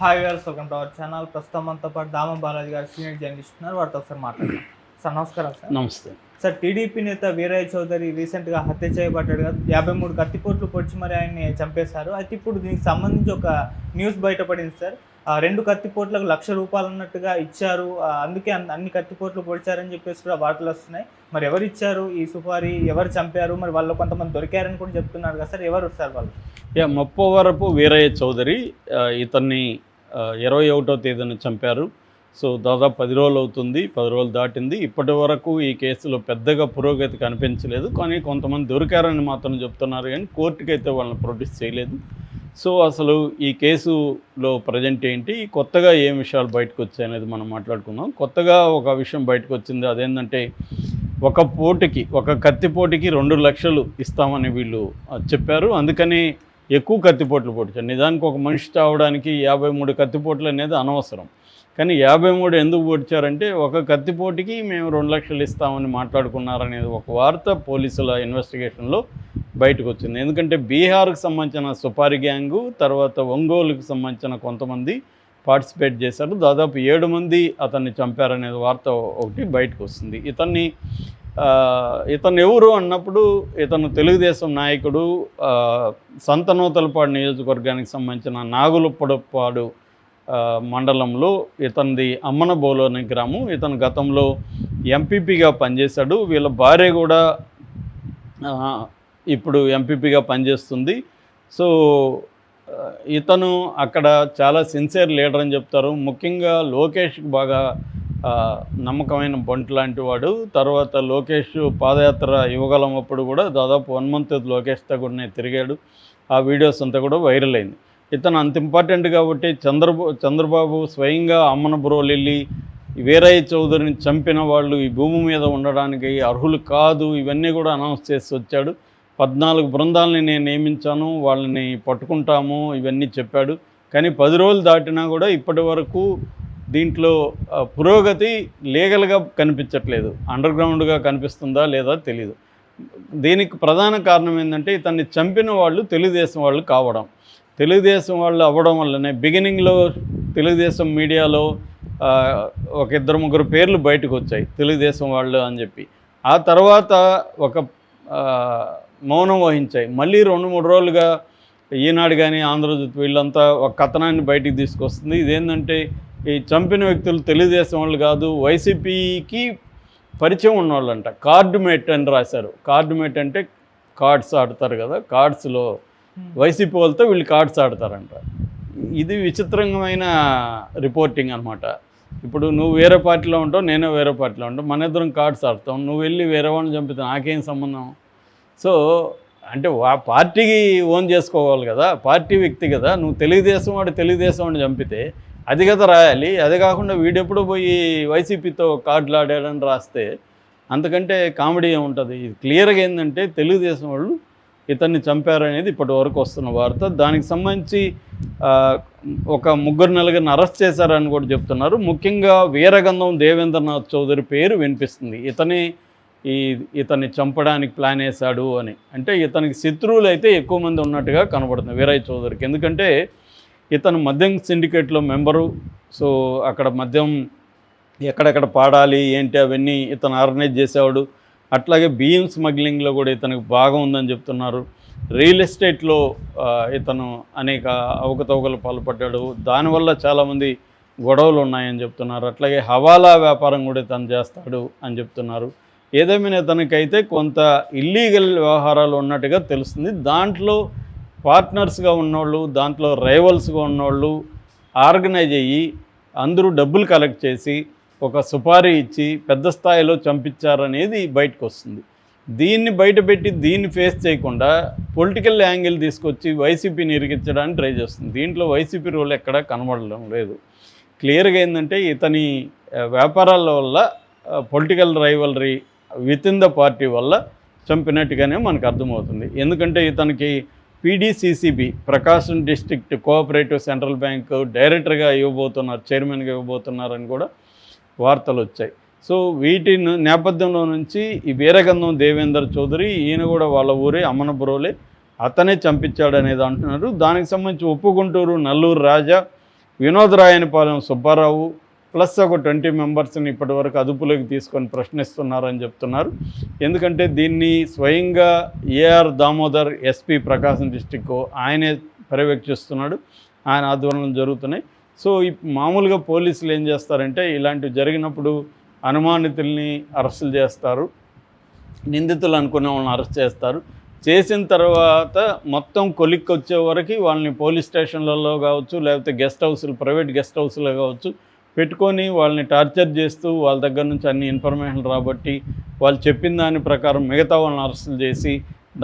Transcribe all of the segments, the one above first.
Hi గారు, welcome to our channel. ప్రస్తుతం మనతో పాటు దామ బాలాజీ గారు సీనియర్ జర్నలిస్ట్ ఉన్నారు. వారితో ఒకసారి మాట్లాడదాం. సార్ నమస్కారం. సార్ నమస్తే. సార్, టీడీపీ నేత వీరయ్య చౌదరి రీసెంట్గా హత్య చేయబడ్డాడు కదా, 53 కత్తిపోట్లు పొడిచి మరి ఆయన్ని చంపేశారు. అయితే ఇప్పుడు దీనికి సంబంధించి ఒక న్యూస్ బయటపడింది సార్. 2 కత్తిపోట్లకు ₹1,00,000 అన్నట్టుగా ఇచ్చారు, అందుకే అన్ని కత్తిపోట్లు పొడిచారని చెప్పేసి కూడా వార్తలు వస్తున్నాయి. మరి ఎవరు ఇచ్చారు ఈ సుపారీ, ఎవరు చంపారు, మరి వాళ్ళు కొంతమంది దొరికారని కూడా చెప్తున్నారు కదా సార్, ఎవరు సార్ వాళ్ళు? మొప్పవరపు వీరయ్య చౌదరి ఇతన్ని 21వ తేదీన చంపారు. సో దాదాపు 10 రోజులు అవుతుంది, 10 రోజులు దాటింది. ఇప్పటి వరకు ఈ కేసులో పెద్దగా పురోగతి కనిపించలేదు. కానీ కొంతమంది దొరికారని మాత్రం చెప్తున్నారు, కానీ కోర్టుకి అయితే వాళ్ళని ప్రొడ్యూస్ చేయలేదు. సో అసలు ఈ కేసులో ప్రజెంట్ ఏంటి, కొత్తగా ఏం విషయాలు బయటకు వచ్చాయి అనేది మనం మాట్లాడుకుందాం. కొత్తగా ఒక విషయం బయటకు వచ్చింది. అదేంటంటే ఒక కత్తిపోటుకి 2 లక్షలు ఇస్తామని వీళ్ళు చెప్పారు. అందుకని ఎక్కువ కత్తిపోట్లు పొడిచారు. నిజానికి ఒక మనిషి చావడానికి 53 కత్తిపోట్లు అనేది అనవసరం. కానీ 53 ఎందుకు పొడిచారంటే, ఒక కత్తిపోటుకి మేము 2 లక్షలు ఇస్తామని మాట్లాడుకున్నారనేది ఒక వార్త పోలీసుల ఇన్వెస్టిగేషన్లో బయటకు వచ్చింది. ఎందుకంటే బీహార్కి సంబంధించిన సుపారీ గ్యాంగు, తర్వాత ఒంగోలుకు సంబంధించిన కొంతమంది పార్టిసిపేట్ చేశారు. దాదాపు 7 మంది అతన్ని చంపారనేది వార్త ఒకటి బయటకు వస్తుంది. ఇతను ఎవరు అన్నప్పుడు, ఇతను తెలుగుదేశం నాయకుడు, సంతనూతలపాడు నియోజకవర్గానికి సంబంధించిన నాగులుప్పడపాడు మండలంలో ఇతనిది అమ్మనబోలు అనే గ్రామం. ఇతను గతంలో ఎంపీపీగా పనిచేశాడు. వీళ్ళ భార్య కూడా ఇప్పుడు ఎంపీపీగా పనిచేస్తుంది. సో ఇతను అక్కడ చాలా సిన్సియర్ లీడర్ అని చెప్తారు. ముఖ్యంగా లోకేష్కి బాగా నమ్మకమైన బంటు లాంటి వాడు. తర్వాత లోకేష్ పాదయాత్ర యువగలం అప్పుడు కూడా దాదాపు 1 month లోకేష్తో కూడా తిరిగాడు. ఆ వీడియోస్ అంతా కూడా వైరల్ అయింది. ఇతను అంత ఇంపార్టెంట్ కాబట్టి చంద్రబాబు స్వయంగా అమ్మనబురోలు వెళ్ళి వీరయ్య చౌదరిని చంపిన వాళ్ళు ఈ భూమి మీద ఉండడానికి అర్హులు కాదు, ఇవన్నీ కూడా అనౌన్స్ చేసి వచ్చాడు. 14 బృందాలని నేను నియమించాను, వాళ్ళని పట్టుకుంటాము, ఇవన్నీ చెప్పాడు. కానీ 10 రోజులు దాటినా కూడా ఇప్పటి వరకు దీంట్లో పురోగతి లీగల్గా కనిపించట్లేదు. అండర్ గ్రౌండ్గా కనిపిస్తుందా లేదా తెలీదు. దీనికి ప్రధాన కారణం ఏంటంటే, ఇతన్ని చంపిన వాళ్ళు తెలుగుదేశం వాళ్ళు కావడం. తెలుగుదేశం వాళ్ళు అవ్వడం వల్లనే బిగినింగ్లో తెలుగుదేశం మీడియాలో ఒక 2-3 పేర్లు బయటకు వచ్చాయి తెలుగుదేశం వాళ్ళు అని చెప్పి. ఆ తర్వాత ఒక మౌనం వహించాయి. మళ్ళీ 2-3 రోజులుగా ఈనాడు కానీ ఆంధ్రజ్యోతి వీళ్ళంతా ఒక కథనాన్ని బయటికి తీసుకొస్తుంది. ఇదేంటంటే, ఈ చంపిన వ్యక్తులు తెలుగుదేశం వాళ్ళు కాదు, వైసీపీకి పరిచయం ఉన్నవాళ్ళంట. కార్డుమేట్ అని రాశారు. కార్డుమేట్ అంటే కార్డ్స్ ఆడతారు కదా, కార్డ్స్లో వైసీపీ వాళ్ళతో వీళ్ళు కార్డ్స్ ఆడతారంట. ఇది విచిత్రమైన రిపోర్టింగ్ అనమాట. ఇప్పుడు నువ్వు వేరే పార్టీలో ఉంటావు, నేను వేరే పార్టీలో ఉంటావు, మన ఇద్దరం కార్డ్స్ ఆడతాం, నువ్వు వెళ్ళి వేరే వాళ్ళని చంపితే నాకేం సంబంధం? సో అంటే పార్టీకి ఓన్ చేసుకోవాలి కదా, పార్టీ వ్యక్తి కదా. నువ్వు తెలుగుదేశం వాడిని చంపితే అది కదా రాయాలి. అదే కాకుండా వీడెప్పుడు పోయి వైసీపీతో కార్డులు ఆడాడని రాస్తే అంతకంటే కామెడీ ఉంటుంది. ఇది క్లియర్గా ఏంటంటే, తెలుగుదేశం వాళ్ళు ఇతన్ని చంపారనేది ఇప్పటి వరకు వస్తున్న వార్త. దానికి సంబంధించి ఒక 3-4 అరెస్ట్ చేశారని కూడా చెప్తున్నారు. ముఖ్యంగా వీరగంధం దేవేంద్రనాథ్ చౌదరి పేరు వినిపిస్తుంది. ఇతన్ని చంపడానికి ప్లాన్ వేశాడు అని. అంటే ఇతనికి శత్రువులు అయితే ఎక్కువ మంది ఉన్నట్టుగా కనబడుతుంది వీరయ్య చౌదరికి. ఎందుకంటే ఇతను మద్యం సిండికేట్లో మెంబరు. సో అక్కడ మద్యం ఎక్కడెక్కడ పాడాలి ఏంటి అవన్నీ ఇతను ఆర్గనైజ్ చేసేవాడు. అట్లాగే బియ్యం స్మగ్లింగ్లో కూడా ఇతనికి భాగం ఉందని చెప్తున్నారు. రియల్ ఎస్టేట్లో ఇతను అనేక అవకతవకలు పాల్పడ్డాడు. దానివల్ల చాలామంది గొడవలు ఉన్నాయని చెప్తున్నారు. అట్లాగే హవాలా వ్యాపారం కూడా ఇతను చేస్తాడు అని చెప్తున్నారు. ఏదేమైనా ఇతనికైతే కొంత ఇల్లీగల్ వ్యవహారాలు ఉన్నట్టుగా తెలుస్తుంది. దాంట్లో పార్ట్నర్స్గా ఉన్నోళ్ళు, దాంట్లో రైవల్స్గా ఉన్నోళ్ళు ఆర్గనైజ్ అయ్యి అందరూ డబ్బులు కలెక్ట్ చేసి ఒక సుపారీ ఇచ్చి పెద్ద స్థాయిలో చంపించారనేది బయటకు వస్తుంది. దీన్ని బయటపెట్టి దీన్ని ఫేస్ చేయకుండా పొలిటికల్ యాంగిల్ తీసుకొచ్చి వైసీపీని ఇరికించడానికి ట్రై చేస్తుంది. దీంట్లో వైసీపీ రోల్ ఎక్కడా కనబడడం లేదు. క్లియర్గా ఏంటంటే, ఇతని వ్యాపారాల వల్ల political rivalry with in the party వల్ల చంపినట్టుగానే మనకు అర్థమవుతుంది. ఎందుకంటే ఇతనికి పీడీసీసీబీ ప్రకాశం డిస్ట్రిక్ట్ కోఆపరేటివ్ సెంట్రల్ బ్యాంక్ డైరెక్టర్గా ఇవ్వబోతున్నారు, చైర్మన్గా ఇవ్వబోతున్నారని కూడా వార్తలు వచ్చాయి. సో వీటి నేపథ్యంలో నుంచి ఈ వీరగంధం దేవేందర్ చౌదరి, ఈయన కూడా వాళ్ళ ఊరే అమ్మనబురోలే, అతనే చంపించాడు అనేది అంటున్నారు. దానికి సంబంధించి ఉప్పుగుంటూరు నల్లూరు రాజా, వినోదరాయనిపాలెం సుబ్బారావు ప్లస్ ఒక 20 మెంబర్స్ని ఇప్పటివరకు అదుపులోకి తీసుకొని ప్రశ్నిస్తున్నారని చెప్తున్నారు. ఎందుకంటే దీన్ని స్వయంగా ఏఆర్ దామోదర్ ఎస్పీ ప్రకాశం డిస్టిక్ ఆయనే పర్యవేక్షిస్తున్నాడు, ఆయన ఆధ్వర్యంలో జరుగుతున్నాయి. సో మామూలుగా పోలీసులు ఏం చేస్తారంటే ఇలాంటివి జరిగినప్పుడు అనుమానితుల్ని అరెస్టులు చేస్తారు, నిందితులు అనుకునే వాళ్ళని అరెస్ట్ చేస్తారు. చేసిన తర్వాత మొత్తం కొలిక్కి వచ్చే వరకు వాళ్ళని పోలీస్ స్టేషన్లలో కావచ్చు, లేకపోతే గెస్ట్ హౌస్లు, ప్రైవేట్ గెస్ట్ హౌస్లో కావచ్చు పెట్టుకొని వాళ్ళని టార్చర్ చేస్తూ వాళ్ళ దగ్గర నుంచి అన్ని ఇన్ఫర్మేషన్ రాబట్టి వాళ్ళు చెప్పిన దాని ప్రకారం మిగతా వాళ్ళని అరెస్టులు చేసి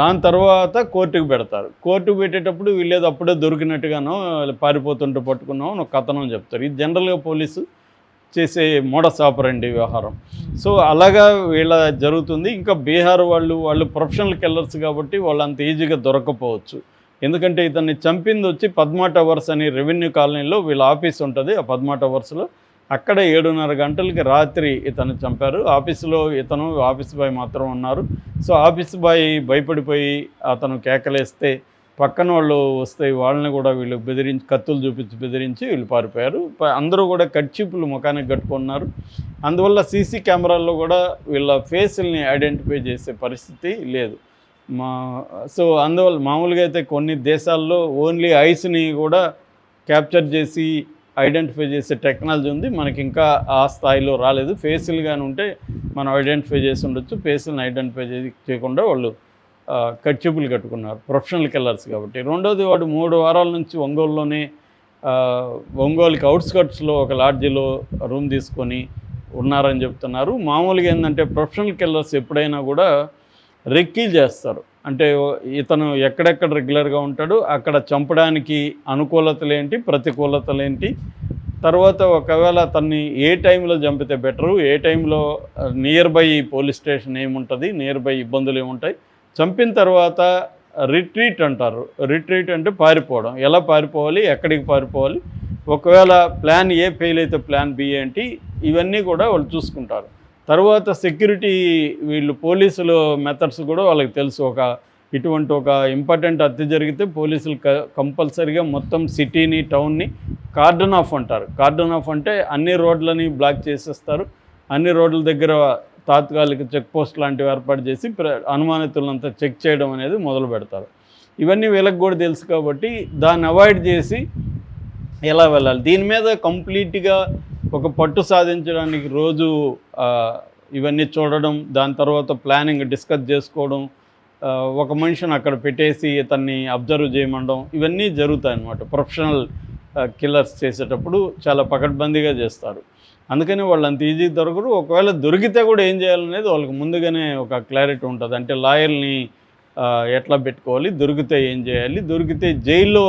దాని తర్వాత కోర్టుకు పెడతారు. కోర్టుకు పెట్టేటప్పుడు వీళ్ళేదో అప్పుడే దొరికినట్టుగానో పారిపోతుంటే పట్టుకున్నామో ఒక కథనం చెప్తారు. ఇది జనరల్గా పోలీసు చేసే మోడస్ ఆపరండి వ్యవహారం. సో అలాగా వీళ్ళ జరుగుతుంది. ఇంకా బీహార్ వాళ్ళు ప్రొఫెషనల్ కిల్లర్స్ కాబట్టి వాళ్ళు అంత ఈజీగా దొరకపోవచ్చు. ఎందుకంటే ఇతన్ని చంపింది వచ్చి పద్మా టవర్స్ అని రెవెన్యూ కాలనీలో వీళ్ళ ఆఫీస్ ఉంటుంది. ఆ పద్మా టవర్స్లో అక్కడ 7:30 గంటలకి రాత్రి ఇతను చంపారు. ఆఫీసులో ఇతను ఆఫీస్ బాయ్ మాత్రం ఉన్నారు. సో ఆఫీస్ బాయ్ భయపడిపోయి అతను కేకలేస్తే పక్కన వాళ్ళు వస్తే వాళ్ళని కూడా వీళ్ళు బెదిరించి కత్తులు చూపించి బెదిరించి వీళ్ళు పారిపోయారు. అందరూ కూడా కర్చీపులు ముఖానికి కట్టుకున్నారు. అందువల్ల సీసీ కెమెరాల్లో కూడా వీళ్ళ ఫేసుల్ని ఐడెంటిఫై చేసే పరిస్థితి లేదు. సో అందువల్ల మామూలుగా అయితే కొన్ని దేశాల్లో ఓన్లీ ఐస్ని కూడా క్యాప్చర్ చేసి ఐడెంటిఫై చేసే టెక్నాలజీ ఉంది, మనకి ఇంకా ఆ స్థాయిలో రాలేదు. ఫేసులు కానీ ఉంటే మనం ఐడెంటిఫై చేసి ఉండొచ్చు. ఫేసులను ఐడెంటిఫై చేయకుండా వాళ్ళు కర్చీపులు కట్టుకున్నారు, ప్రొఫెషనల్ కిల్లర్స్ కాబట్టి. రెండోది వాడు 3 వారాల నుంచి ఒంగోలుకి అవుట్స్కట్స్లో ఒక లాడ్జీలో రూమ్ తీసుకొని ఉన్నారని చెప్తున్నారు. మామూలుగా ఏంటంటే ప్రొఫెషనల్ కిల్లర్స్ ఎప్పుడైనా కూడా రెక్కీలు చేస్తారు. అంటే ఇతను ఎక్కడెక్కడ రెగ్యులర్గా ఉంటాడో అక్కడ చంపడానికి అనుకూలతలేంటి, ప్రతికూలతలేంటి, తర్వాత ఒకవేళ అతన్ని ఏ టైంలో చంపితే బెటరు, ఏ టైంలో నియర్ బై పోలీస్ స్టేషన్ ఏముంటుంది, నియర్ బై ఇబ్బందులు ఏముంటాయి, చంపిన తర్వాత రిట్రీట్ అంటారు. రిట్రీట్ అంటే పారిపోవడం. ఎలా పారిపోవాలి, ఎక్కడికి పారిపోవాలి, ఒకవేళ ప్లాన్ ఏ ఫెయిల్ అయితే ప్లాన్ బి ఏంటి, ఇవన్నీ కూడా వాళ్ళు చూసుకుంటారు. తర్వాత సెక్యూరిటీ వీళ్ళు పోలీసులు మెథడ్స్ కూడా వాళ్ళకి తెలుసు. ఇటువంటి ఒక ఇంపార్టెంట్ హత్య జరిగితే పోలీసులు కంపల్సరీగా మొత్తం సిటీని, టౌన్ని కార్డన్ ఆఫ్ అంటారు. కార్డన్ ఆఫ్ అంటే అన్ని రోడ్లని బ్లాక్ చేసేస్తారు. అన్ని రోడ్ల దగ్గర తాత్కాలిక చెక్ పోస్ట్ లాంటివి ఏర్పాటు చేసి అనుమానితులంతా చెక్ చేయడం అనేది మొదలు పెడతారు. ఇవన్నీ వీళ్ళకి కూడా తెలుసు కాబట్టి దాన్ని అవాయిడ్ చేసి ఎలా వెళ్ళాలి, దీని మీద కంప్లీట్గా ఒక పట్టు సాధించడానికి రోజు ఇవన్నీ చూడడం, దాని తర్వాత ప్లానింగ్ డిస్కస్ చేసుకోవడం, ఒక మనిషిని అక్కడ పెట్టేసి ఇతన్ని అబ్జర్వ్ చేయమండం, ఇవన్నీ జరుగుతాయి అన్నమాట. ప్రొఫెషనల్ కిల్లర్స్ చేసేటప్పుడు చాలా పకడ్బందీగా చేస్తారు. అందుకని వాళ్ళు అంత ఈజీ దొరకరు. ఒకవేళ దొరికితే కూడా ఏం చేయాలనేది వాళ్ళకి ముందుగానే ఒక క్లారిటీ ఉంటుంది. అంటే లాయర్ని ఎట్లా పెట్టుకోవాలి, దొరికితే ఏం చేయాలి, దొరికితే జైల్లో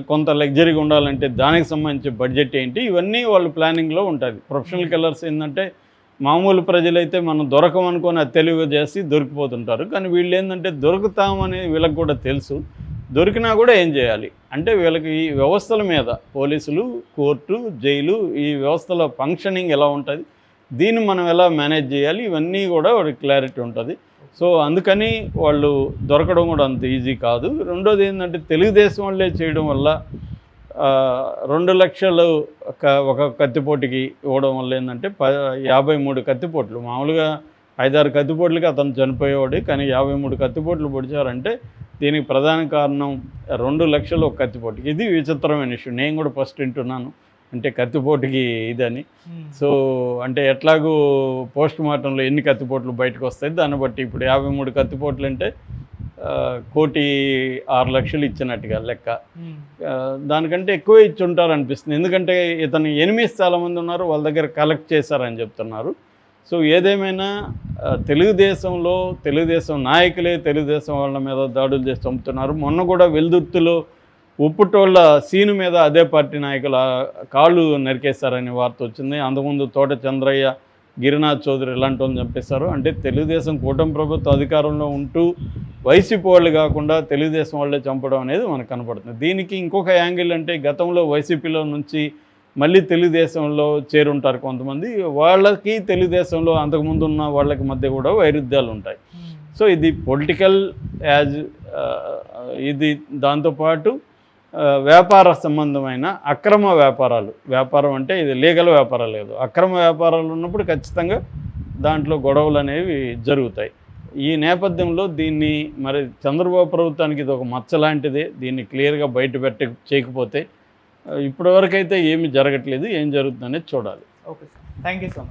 కొంత లగ్జరీగా ఉండాలంటే దానికి సంబంధించి బడ్జెట్ ఏంటి, ఇవన్నీ వాళ్ళు ప్లానింగ్లో ఉంటుంది. ప్రొఫెషనల్ కిల్లర్స్ ఏంటంటే మామూలు ప్రజలైతే మనం దొరకమనుకొని అది తెలివిగా చేసి దొరికిపోతుంటారు. కానీ వీళ్ళు ఏంటంటే దొరుకుతామని వీళ్ళకి కూడా తెలుసు. దొరికినా కూడా ఏం చేయాలి అంటే వీళ్ళకి ఈ వ్యవస్థల మీద, పోలీసులు, కోర్టు, జైలు, ఈ వ్యవస్థల ఫంక్షనింగ్ ఎలా ఉంటుంది, దీన్ని మనం ఎలా మేనేజ్ చేయాలి, ఇవన్నీ కూడా వాడికి క్లారిటీ ఉంటుంది. సో అందుకని వాళ్ళు దొరకడం కూడా అంత ఈజీ కాదు. రెండోది ఏంటంటే తెలుగుదేశం వాళ్ళే చేయడం వల్ల 2 లక్షలు ఒక కత్తిపోటుకి ఇవ్వడం వల్ల ఏంటంటే 53 కత్తిపోట్లు, మామూలుగా 5-6 కత్తిపోట్లకి అతను చనిపోయేవాడు, కానీ 53 కత్తిపోట్లు పొడిచారంటే దీనికి ప్రధాన కారణం 2 లక్షలు ఒక కత్తిపోటుకి. ఇది విచిత్రమైన ఇష్యూ. నేను కూడా ఫస్ట్ వింటున్నాను అంటే కత్తిపోటుకి ఇదని. సో అంటే ఎట్లాగూ పోస్ట్ మార్టంలో ఎన్ని కత్తిపోట్లు బయటకు వస్తాయి దాన్ని బట్టి ఇప్పుడు 53 కత్తిపోట్లు అంటే 1,06,00,000 ఇచ్చినట్టుగా లెక్క. దానికంటే ఎక్కువ ఇచ్చి ఉంటారు అనిపిస్తుంది. ఎందుకంటే ఇతను ఎనిమిస్ చాలామంది ఉన్నారు, వాళ్ళ దగ్గర కలెక్ట్ చేశారని చెప్తున్నారు. సో ఏదేమైనా తెలుగుదేశం నాయకులే తెలుగుదేశం వాళ్ళ మీద దాడులు చేసి చంపుతున్నారు. మొన్న కూడా వెల్దుర్తిలో ఉప్పుటోళ్ళ సీను మీద అదే పార్టీ నాయకుల కాళ్ళు నరికేశారని వార్త వచ్చింది. అంతకుముందు తోట చంద్రయ్య, గిరినాథ్ చౌదరి ఇలాంటి వాళ్ళని చంపేశారు. అంటే తెలుగుదేశం కూటమి ప్రభుత్వం అధికారంలో ఉంటూ వైసీపీ వాళ్ళు కాకుండా తెలుగుదేశం వాళ్ళే చంపడం అనేది మనకు కనపడుతుంది. దీనికి ఇంకొక యాంగిల్ అంటే గతంలో వైసీపీలో నుంచి మళ్ళీ తెలుగుదేశంలో చేరుంటారు కొంతమంది, వాళ్ళకి తెలుగుదేశంలో అంతకుముందు ఉన్న వాళ్ళకి మధ్య కూడా వైరుధ్యాలు ఉంటాయి. సో ఇది పొలిటికల్ ఇది దాంతోపాటు వ్యాపార సంబంధమైన అక్రమ వ్యాపారాలు, వ్యాపారం అంటే ఇది లీగల్ వ్యాపారాలు లేదు, అక్రమ వ్యాపారాలు ఉన్నప్పుడు ఖచ్చితంగా దాంట్లో గొడవలు అనేవి జరుగుతాయి. ఈ నేపథ్యంలో దీన్ని మరి చంద్రబాబు ప్రభుత్వానికి ఇది ఒక మచ్చ లాంటిదే. దీన్ని క్లియర్గా చేయకపోతే ఇప్పటివరకైతే ఏమీ జరగట్లేదు, ఏం జరుగుతుందనేది చూడాలి. Okay sir, thank you so much.